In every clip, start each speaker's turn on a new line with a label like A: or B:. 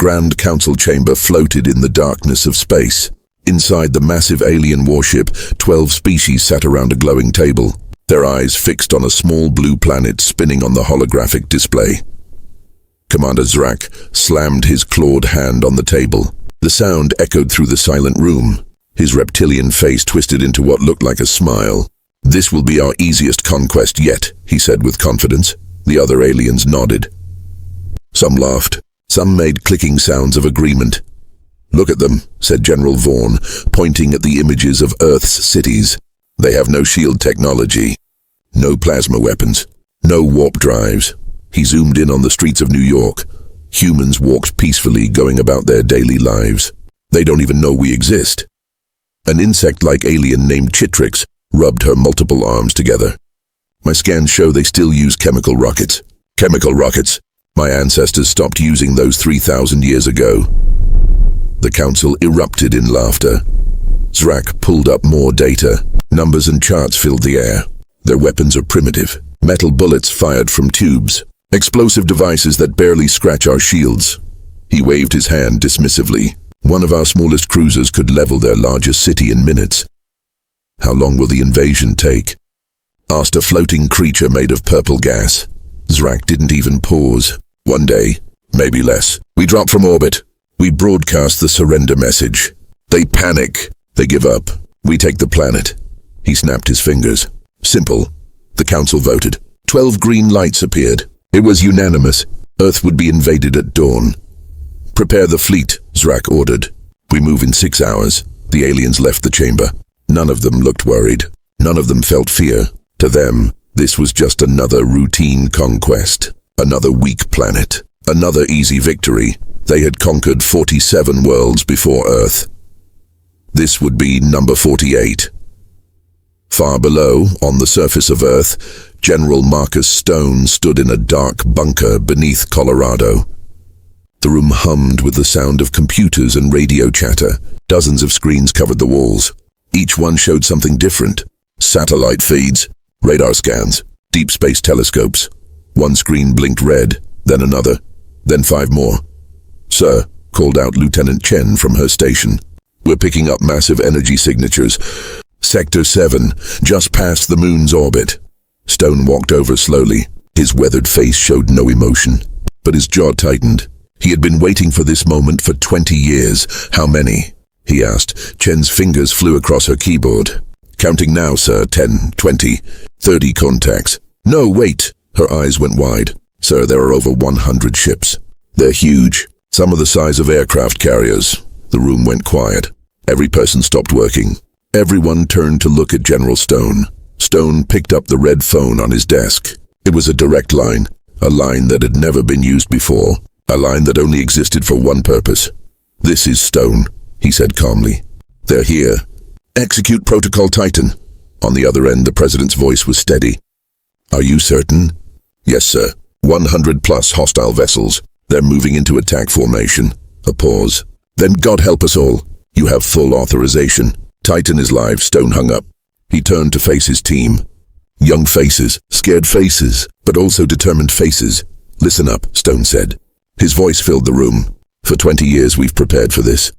A: Grand Council chamber floated in the darkness of space. Inside the massive alien warship, 12 species sat around a glowing table, their eyes fixed on a small blue planet spinning on the holographic display. Commander Zrak slammed his clawed hand on the table. The sound echoed through the silent room. His reptilian face twisted into what looked like a smile. "This will be our easiest conquest yet," he said with confidence. The other aliens nodded. Some laughed. Some made clicking sounds of agreement. "Look at them," said General Vaughn, pointing at the images of Earth's cities. "They have no shield technology, no plasma weapons, no warp drives." He zoomed in on the streets of New York. Humans walked peacefully, going about their daily lives. They don't even know we exist. An insect-like alien named Chitrix rubbed her multiple arms together. "My scans show they still use chemical rockets." "Chemical rockets? My ancestors stopped using those 3,000 years ago." The council erupted in laughter. Zrak pulled up more data. Numbers and charts filled the air. Their weapons are primitive. Metal bullets fired from tubes. Explosive devices that barely scratch our shields. He waved his hand dismissively. "One of our smallest cruisers could level their largest city in minutes." "How long will the invasion take?" asked a floating creature made of purple gas. Zrak didn't even pause. "1 day, maybe less. We drop from orbit. We broadcast the surrender message. They panic. They give up. We take the planet." He snapped his fingers. "Simple." The council voted. 12 green lights appeared. It was unanimous. Earth would be invaded at dawn. "Prepare the fleet," Zrak ordered. "We move in 6 hours." The aliens left the chamber. None of them looked worried. None of them felt fear. To them, this was just another routine conquest. Another weak planet. Another easy victory. They had conquered 47 worlds before Earth. This would be number 48. Far below, on the surface of Earth, General Marcus Stone stood in a dark bunker beneath Colorado. The room hummed with the sound of computers and radio chatter. Dozens of screens covered the walls. Each one showed something different. Satellite feeds, radar scans, deep space telescopes. One screen blinked red, then another, then 5 more. "Sir," called out Lieutenant Chen from her station. "We're picking up massive energy signatures. Sector 7, just past the moon's orbit." Stone walked over slowly. His weathered face showed no emotion, but his jaw tightened. He had been waiting for this moment for 20 years. "How many?" he asked. Chen's fingers flew across her keyboard. "Counting now, sir. 10, 20, 30 contacts." "No, wait." Her eyes went wide. "Sir, there are over 100 ships. They're huge. Some are the size of aircraft carriers." The room went quiet. Every person stopped working. Everyone turned to look at General Stone. Stone picked up the red phone on his desk. It was a direct line, a line that had never been used before, a line that only existed for one purpose. "This is Stone," he said calmly. "They're here. Execute Protocol Titan." On the other end, the president's voice was steady. "Are you certain?" "Yes, sir. 100 plus hostile vessels. They're moving into attack formation." A pause. "Then God help us all. You have full authorization." "Titan is live." Stone hung up. He turned to face his team. Young faces, scared faces, but also determined faces. "Listen up," Stone said. His voice filled the room. "For 20 years we've prepared for this.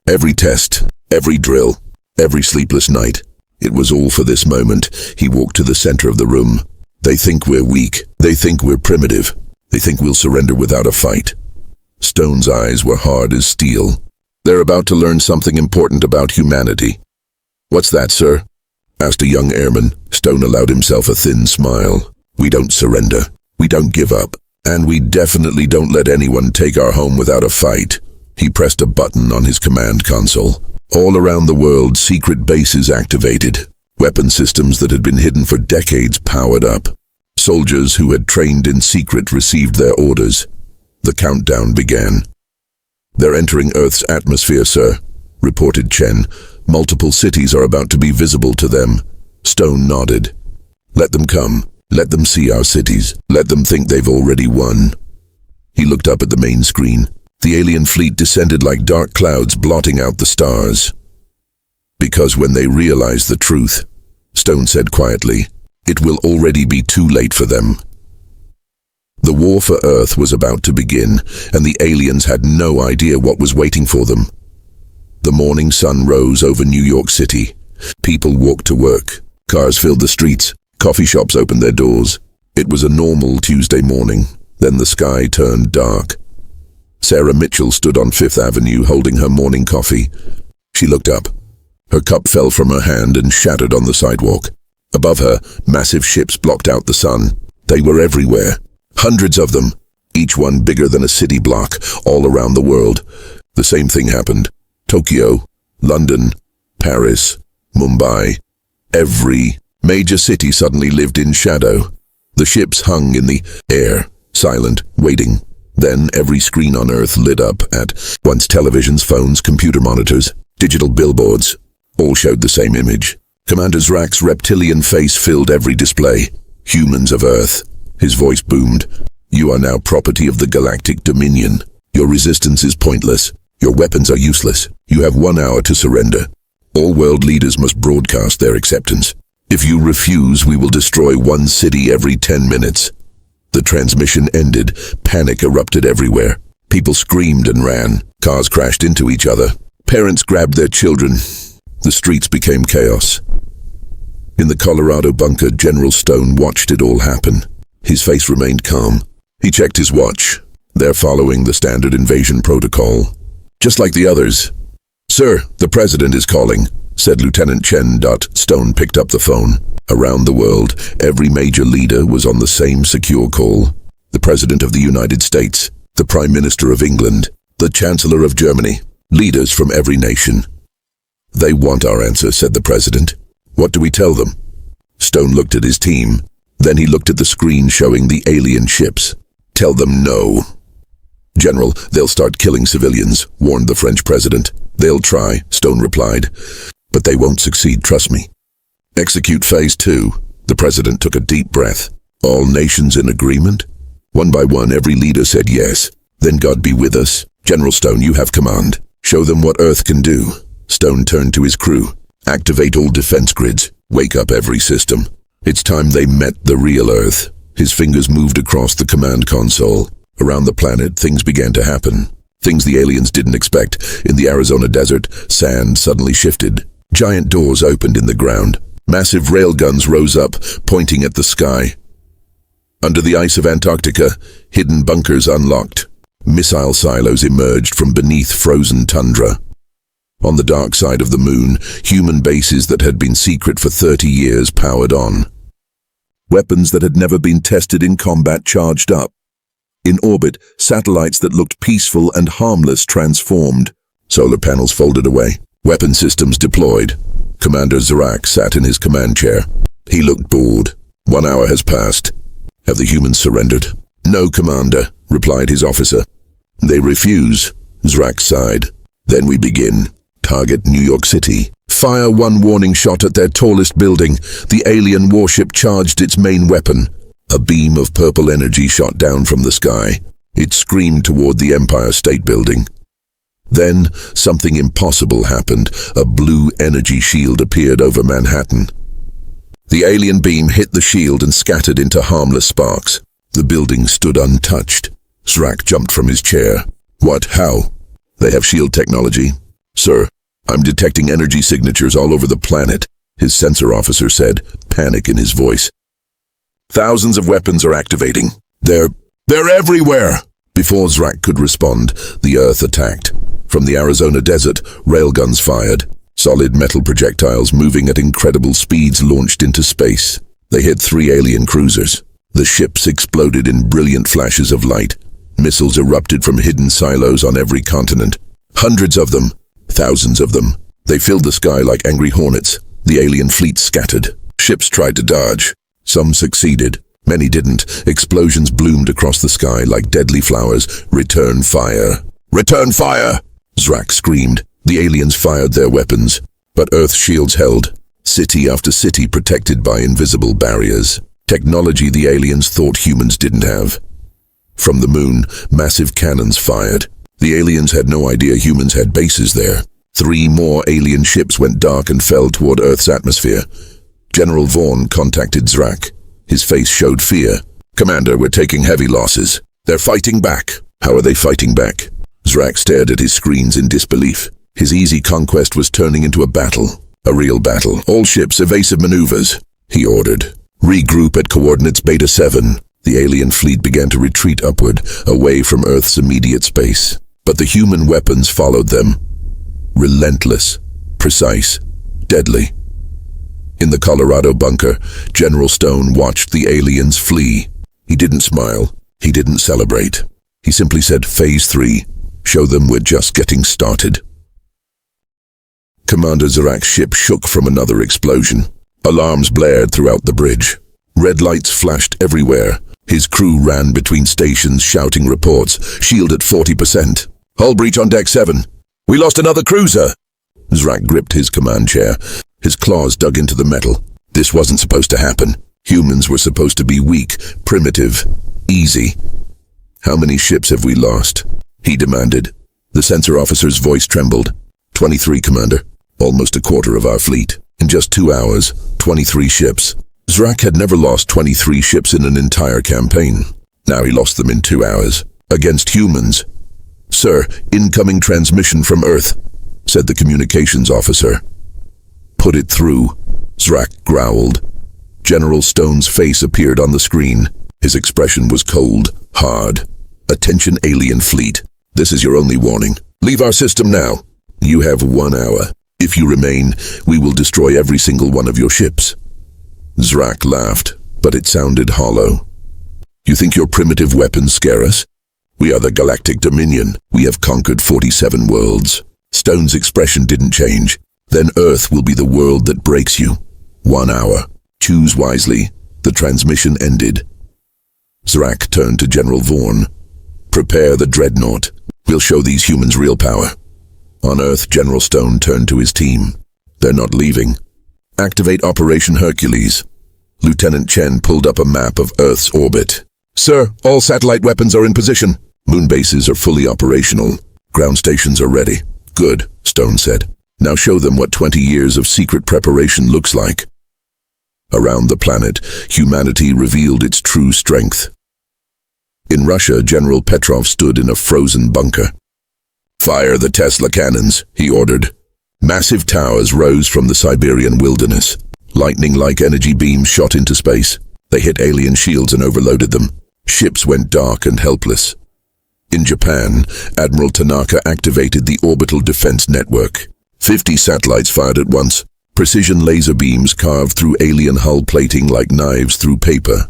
A: Every test, every drill, every sleepless night. It was all for this moment." He walked to the center of the room. "They think we're weak. They think we're primitive. They think we'll surrender without a fight." Stone's eyes were hard as steel. "They're about to learn something important about humanity." "What's that, sir?" asked a young airman. Stone allowed himself a thin smile. "We don't surrender. We don't give up. And we definitely don't let anyone take our home without a fight." He pressed a button on his command console. All around the world, secret bases activated. Weapon systems that had been hidden for decades powered up. Soldiers who had trained in secret received their orders. The countdown began. "They're entering Earth's atmosphere, sir," reported Chen. "Multiple cities are about to be visible to them." Stone nodded. "Let them come. Let them see our cities. Let them think they've already won." He looked up at the main screen. The alien fleet descended like dark clouds, blotting out the stars. "Because when they realize the truth," Stone said quietly, "it will already be too late for them." The war for Earth was about to begin, and the aliens had no idea what was waiting for them. The morning sun rose over New York City. People walked to work. Cars filled the streets. Coffee shops opened their doors. It was a normal Tuesday morning. Then the sky turned dark. Sarah Mitchell stood on Fifth Avenue holding her morning coffee. She looked up. Her cup fell from her hand and shattered on the sidewalk. Above her, massive ships blocked out the sun. They were everywhere. Hundreds of them, each one bigger than a city block, all around the world. The same thing happened. Tokyo, London, Paris, Mumbai. Every major city suddenly lived in shadow. The ships hung in the air, silent, waiting. Then every screen on Earth lit up at once televisions, phones, computer monitors, digital billboards. All showed the same image. Commander Zrak's reptilian face filled every display. Humans of Earth. His voice boomed. You are now property of the Galactic Dominion. Your resistance is pointless. Your weapons are useless. You have 1 hour to surrender. All world leaders must broadcast their acceptance. If you refuse, we will destroy one city every 10 minutes. The transmission ended. Panic erupted everywhere. People screamed and ran. Cars crashed into each other. Parents grabbed their children. The streets became chaos. In the Colorado bunker, General Stone watched it all happen. His face remained calm. He checked his watch. They're following the standard invasion protocol. Just like the others. Sir, the President is calling, said Lieutenant Chen. Stone picked up the phone. Around the world, every major leader was on the same secure call. The President of the United States, the Prime Minister of England, the Chancellor of Germany, leaders from every nation. They want our answer, said the President. What do we tell them? Stone looked at his team. Then he looked at the screen showing the alien ships. Tell them no. General, they'll start killing civilians, warned the French president. They'll try, Stone replied. But they won't succeed, trust me. Execute phase 2. The president took a deep breath. All nations in agreement? One by one, every leader said yes. Then God be with us. General Stone, you have command. Show them what Earth can do. Stone turned to his crew. Activate all defense grids. Wake up every system. It's time they met the real Earth. His fingers moved across the command console. Around the planet, things began to happen. Things the aliens didn't expect. In the Arizona desert, sand suddenly shifted. Giant doors opened in the ground. Massive railguns rose up, pointing at the sky. Under the ice of Antarctica, hidden bunkers unlocked. Missile silos emerged from beneath frozen tundra. On the dark side of the moon, human bases that had been secret for 30 years powered on. Weapons that had never been tested in combat charged up. In orbit, satellites that looked peaceful and harmless transformed. Solar panels folded away. Weapon systems deployed. Commander Zrak sat in his command chair. He looked bored. 1 hour has passed. Have the humans surrendered? No, Commander, replied his officer. They refuse, Zrak sighed. Then we begin. Target New York City. Fire one warning shot at their tallest building. The alien warship charged its main weapon. A beam of purple energy shot down from the sky. It screamed toward the Empire State Building. Then, something impossible happened. A blue energy shield appeared over Manhattan. The alien beam hit the shield and scattered into harmless sparks. The building stood untouched. Zrak jumped from his chair. What? How? They have shield technology. Sir, I'm detecting energy signatures all over the planet, his sensor officer said, panic in his voice. Thousands of weapons are activating. They're everywhere! Before Zrak could respond, the Earth attacked. From the Arizona desert, railguns fired. Solid metal projectiles moving at incredible speeds launched into space. They hit 3 alien cruisers. The ships exploded in brilliant flashes of light. Missiles erupted from hidden silos on every continent. Hundreds of them. Thousands of them. They filled the sky like angry hornets. The alien fleet scattered. Ships tried to dodge. Some succeeded. Many didn't. Explosions bloomed across the sky like deadly flowers. Return fire. Return fire! Zrak screamed. The aliens fired their weapons. But Earth's shields held. City after city protected by invisible barriers. Technology the aliens thought humans didn't have. From the moon, massive cannons fired. The aliens had no idea humans had bases there. 3 more alien ships went dark and fell toward Earth's atmosphere. General Vaughn contacted Zrak. His face showed fear. Commander, we're taking heavy losses. They're fighting back. How are they fighting back? Zrak stared at his screens in disbelief. His easy conquest was turning into a battle. A real battle. All ships, evasive maneuvers, he ordered. Regroup at coordinates Beta 7. The alien fleet began to retreat upward, away from Earth's immediate space. But the human weapons followed them. Relentless, precise, deadly. In the Colorado bunker, General Stone watched the aliens flee. He didn't smile. He didn't celebrate. He simply said, Phase 3. Show them we're just getting started. Commander Zrak's ship shook from another explosion. Alarms blared throughout the bridge. Red lights flashed everywhere. His crew ran between stations shouting reports. Shield at 40%. Hull breach on deck 7. We lost another cruiser. Zrak gripped his command chair. His claws dug into the metal. This wasn't supposed to happen. Humans were supposed to be weak, primitive, easy. How many ships have we lost? He demanded. The sensor officer's voice trembled. 23, Commander. Almost a quarter of our fleet. In just 2 hours, 23 ships. Zrak had never lost 23 ships in an entire campaign. Now he lost them in 2 hours. Against humans. Sir, incoming transmission from Earth, said the communications officer. Put it through, Zrak growled. General Stone's face appeared on the screen. His expression was cold, hard. Attention, alien fleet. This is your only warning. Leave our system now. You have 1 hour. If you remain, we will destroy every single one of your ships. Zrak laughed, but it sounded hollow. You think your primitive weapons scare us? We are the Galactic Dominion. We have conquered 47 worlds. Stone's expression didn't change. Then Earth will be the world that breaks you. 1 hour. Choose wisely. The transmission ended. Zrak turned to General Vaughn. Prepare the dreadnought. We'll show these humans real power. On Earth, General Stone turned to his team. They're not leaving. Activate Operation Hercules. Lieutenant Chen pulled up a map of Earth's orbit. Sir, all satellite weapons are in position. Moon bases are fully operational. Ground stations are ready. Good, Stone said. Now show them what 20 years of secret preparation looks like. Around the planet, humanity revealed its true strength. In Russia, General Petrov stood in a frozen bunker. Fire the Tesla cannons, he ordered. Massive towers rose from the Siberian wilderness. Lightning-like energy beams shot into space. They hit alien shields and overloaded them. Ships went dark and helpless. In Japan, Admiral Tanaka activated the Orbital Defense Network. 50 satellites fired at once. Precision laser beams carved through alien hull plating like knives through paper.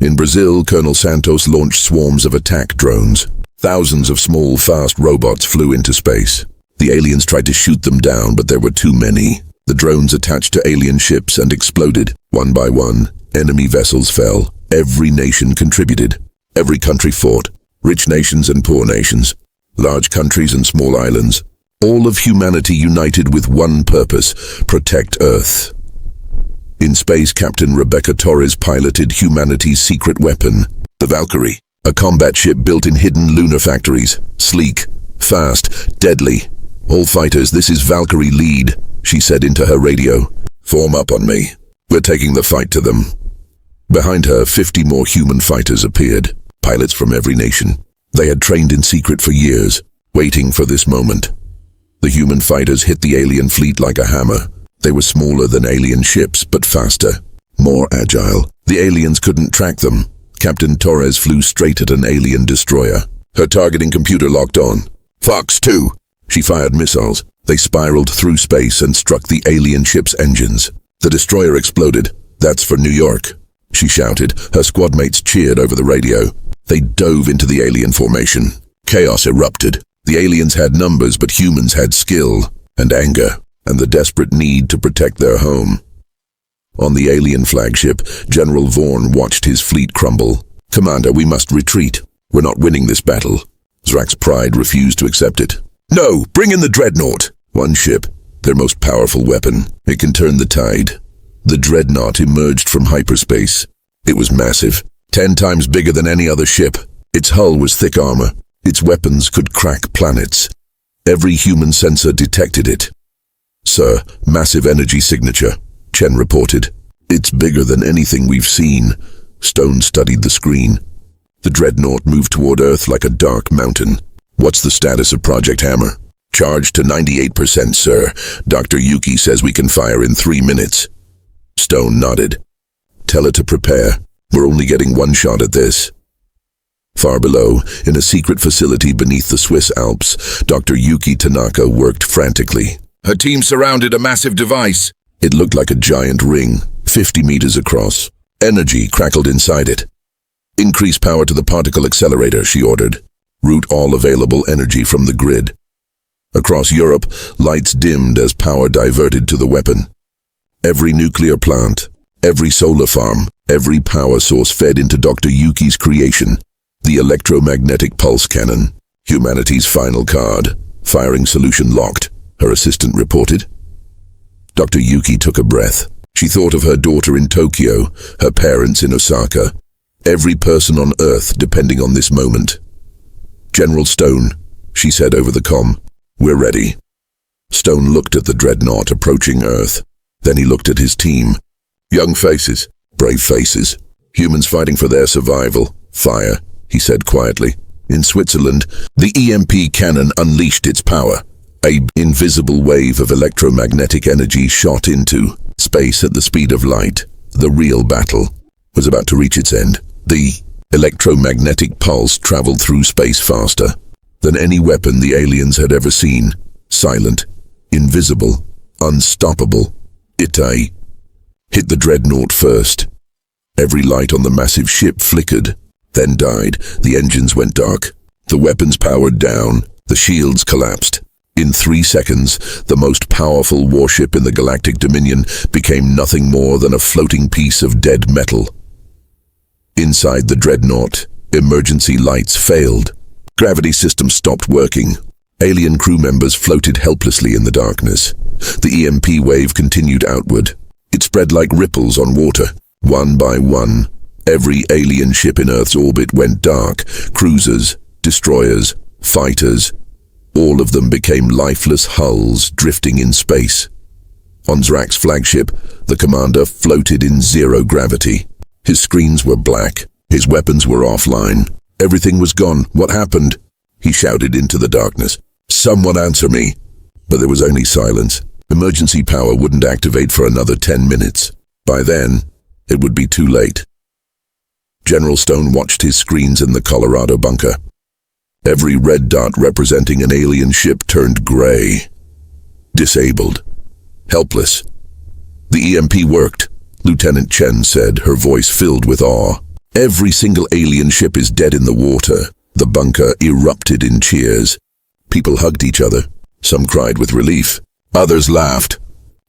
A: In Brazil, Colonel Santos launched swarms of attack drones. Thousands of small, fast robots flew into space. The aliens tried to shoot them down, but there were too many. The drones attached to alien ships and exploded. One by one, enemy vessels fell. Every nation contributed. Every country fought. Rich nations and poor nations. Large countries and small islands. All of humanity united with one purpose: protect Earth. In space, Captain Rebecca Torres piloted humanity's secret weapon, the Valkyrie. A combat ship built in hidden lunar factories. Sleek, fast, deadly. All fighters, this is Valkyrie lead, she said into her radio. Form up on me. We're taking the fight to them. Behind her, 50 more human fighters appeared. Pilots from every nation. They had trained in secret for years, waiting for this moment. The human fighters hit the alien fleet like a hammer. They were smaller than alien ships, but faster. More agile. The aliens couldn't track them. Captain Torres flew straight at an alien destroyer. Her targeting computer locked on. Fox 2. She fired missiles. They spiraled through space and struck the alien ship's engines. The destroyer exploded. That's for New York, she shouted. Her squad mates cheered over the radio. They dove into the alien formation. Chaos erupted. The aliens had numbers, but humans had skill and anger and the desperate need to protect their home. On the alien flagship, General Vaughn watched his fleet crumble. Commander, we must retreat. We're not winning this battle. Zrak's pride refused to accept it. No, bring in the dreadnought. One ship, their most powerful weapon. It can turn the tide. The dreadnought emerged from hyperspace. It was massive, 10 times bigger than any other ship. Its hull was thick armor. Its weapons could crack planets. Every human sensor detected it. Sir, massive energy signature, Chen reported. It's bigger than anything we've seen. Stone studied the screen. The dreadnought moved toward Earth like a dark mountain. What's the status of Project Hammer? Charged to 98%, sir. Dr. Yuki says we can fire in 3 minutes. Stone nodded. Tell her to prepare. We're only getting one shot at this. Far below, in a secret facility beneath the Swiss Alps, Dr. Yuki Tanaka worked frantically. Her team surrounded a massive device. It looked like a giant ring, 50 meters across. Energy crackled inside it. Increase power to the particle accelerator, she ordered. Route all available energy from the grid. Across Europe, lights dimmed as power diverted to the weapon. Every nuclear plant, every solar farm, every power source fed into Dr. Yuki's creation, the electromagnetic pulse cannon. Humanity's final card. Firing solution locked, her assistant reported. Dr. Yuki took a breath. She thought of her daughter in Tokyo, her parents in Osaka. Every person on Earth depending on this moment. General Stone, she said over the comm, we're ready. Stone looked at the dreadnought approaching Earth. Then he looked at his team. Young faces, brave faces, humans fighting for their survival. Fire, he said quietly. In Switzerland, the EMP cannon unleashed its power. An invisible wave of electromagnetic energy shot into space at the speed of light. The real battle was about to reach its end. The electromagnetic pulse traveled through space faster than any weapon the aliens had ever seen. Silent, invisible, unstoppable. It hit the dreadnought first. Every light on the massive ship flickered, then died. The engines went dark. The weapons powered down. The shields collapsed. In 3 seconds, the most powerful warship in the galactic dominion became nothing more than a floating piece of dead metal. Inside the dreadnought, emergency lights failed. Gravity systems stopped working. Alien crew members floated helplessly in the darkness. The EMP wave continued outward. It spread like ripples on water. One by one, every alien ship in Earth's orbit went dark. Cruisers, destroyers, fighters. All of them became lifeless hulls drifting in space. On Zrak's flagship, the commander floated in zero gravity. His screens were black. His weapons were offline. Everything was gone. What happened? He shouted into the darkness. Someone answer me. But there was only silence. Emergency power wouldn't activate for another 10 minutes. By then, it would be too late. General Stone watched his screens in the Colorado bunker. Every red dot representing an alien ship turned gray. Disabled. Helpless. The EMP worked, Lieutenant Chen said, her voice filled with awe. Every single alien ship is dead in the water. The bunker erupted in cheers. People hugged each other. Some cried with relief. Others laughed.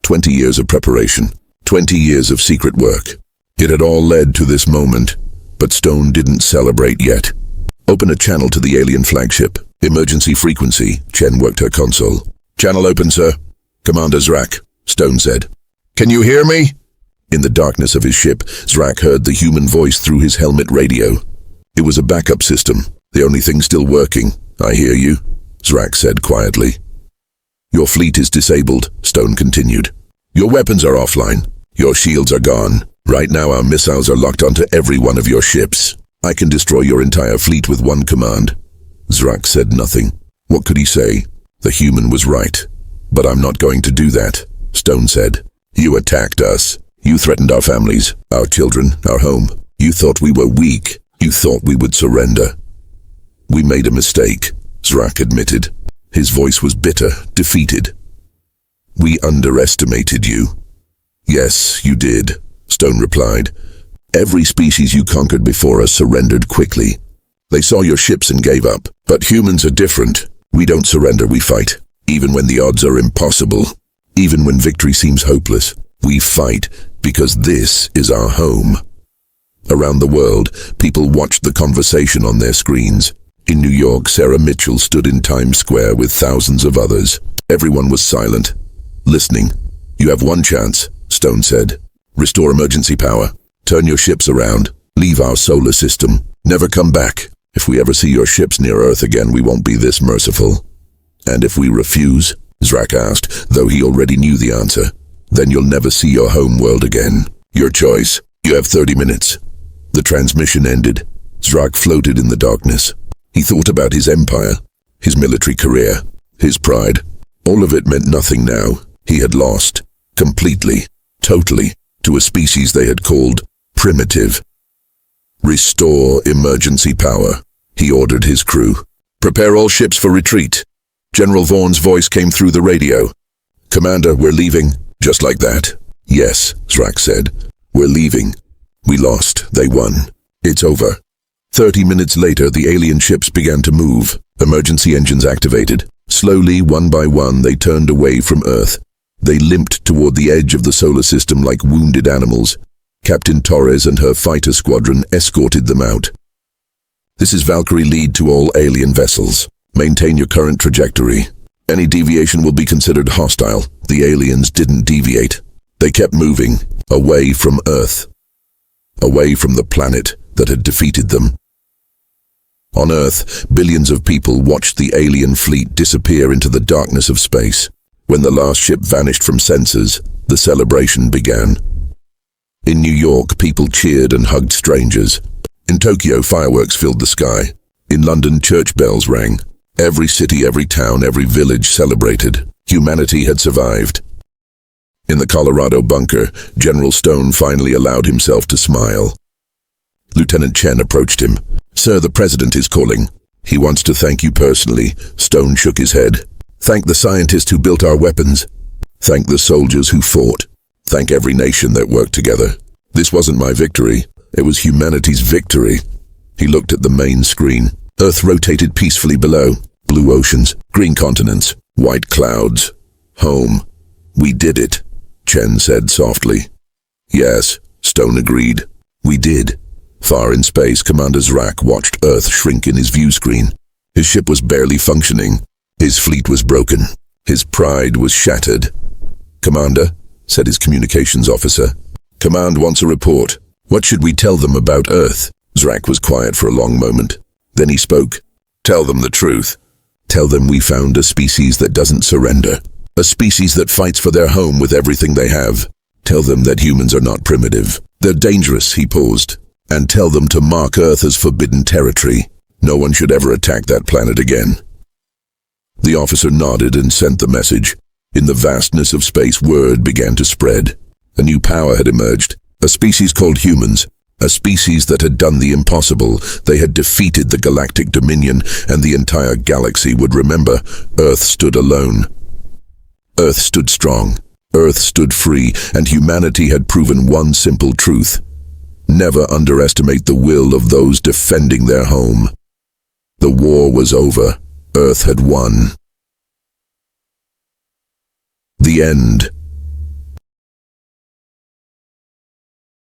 A: 20 years of preparation. 20 years of secret work. It had all led to this moment, but Stone didn't celebrate yet. Open a channel to the alien flagship. Emergency frequency. Chen worked her console. Channel open, sir. Commander Zrak, Stone said. Can you hear me? In the darkness of his ship, Zrak heard the human voice through his helmet radio. It was a backup system, the only thing still working. I hear you, Zrak said quietly. Your fleet is disabled, Stone continued. Your weapons are offline. Your shields are gone. Right now our missiles are locked onto every one of your ships. I can destroy your entire fleet with one command. Zrak said nothing. What could he say? The human was right. But I'm not going to do that, Stone said. You attacked us. You threatened our families, our children, our home. You thought we were weak. You thought we would surrender. We made a mistake, Zrak admitted. His voice was bitter, defeated. We underestimated you. Yes, you did, Stone replied. Every species you conquered before us surrendered quickly. They saw your ships and gave up. But humans are different. We don't surrender, we fight. Even when the odds are impossible. Even when victory seems hopeless. We fight because this is our home. Around the world, people watched the conversation on their screens. In New York, Sarah Mitchell stood in Times Square with thousands of others. Everyone was silent, listening. You have one chance, Stone said. Restore emergency power. Turn your ships around. Leave our solar system. Never come back. If we ever see your ships near Earth again, we won't be this merciful. And if we refuse, Zrak asked, though he already knew the answer, then you'll never see your home world again. Your choice. You have 30 minutes. The transmission ended. Zrak floated in the darkness. He thought about his empire, his military career, his pride. All of it meant nothing now. He had lost, completely, totally, to a species they had called primitive. Restore emergency power, he ordered his crew. Prepare all ships for retreat. General Vaughn's voice came through the radio. Commander, we're leaving. Just like that. Yes, Zrak said. We're leaving. We lost. They won. It's over. 30 minutes later, the alien ships began to move. Emergency engines activated. Slowly, one by one, they turned away from Earth. They limped toward the edge of the solar system like wounded animals. Captain Torres and her fighter squadron escorted them out. This is Valkyrie lead to all alien vessels. Maintain your current trajectory. Any deviation will be considered hostile. The aliens didn't deviate. They kept moving, away from Earth. Away from the planet that had defeated them. On Earth, billions of people watched the alien fleet disappear into the darkness of space. When the last ship vanished from sensors, the celebration began. In New York, people cheered and hugged strangers. In Tokyo, fireworks filled the sky. In London, church bells rang. Every city, every town, every village celebrated. Humanity had survived. In the Colorado bunker, General Stone finally allowed himself to smile. Lieutenant Chen approached him. Sir, the President is calling. He wants to thank you personally. Stone shook his head. Thank the scientists who built our weapons. Thank the soldiers who fought. Thank every nation that worked together. This wasn't my victory. It was humanity's victory. He looked at the main screen. Earth rotated peacefully below. Blue oceans, green continents, white clouds. Home. We did it, Chen said softly. Yes, Stone agreed. We did. Far in space, Commander Zrak watched Earth shrink in his view screen. His ship was barely functioning. His fleet was broken. His pride was shattered. Commander, said his communications officer. Command wants a report. What should we tell them about Earth? Zrak was quiet for a long moment. Then he spoke. Tell them the truth. Tell them we found a species that doesn't surrender. A species that fights for their home with everything they have. Tell them that humans are not primitive. They're dangerous, he paused. And tell them to mark Earth as forbidden territory. No one should ever attack that planet again. The officer nodded and sent the message. In the vastness of space, word began to spread. A new power had emerged. A species called humans. A species that had done the impossible. They had defeated the galactic dominion, and the entire galaxy would remember. Earth stood alone. Earth stood strong. Earth stood free, and humanity had proven one simple truth. Never underestimate the will of those defending their home. The war was over. Earth had won. The end.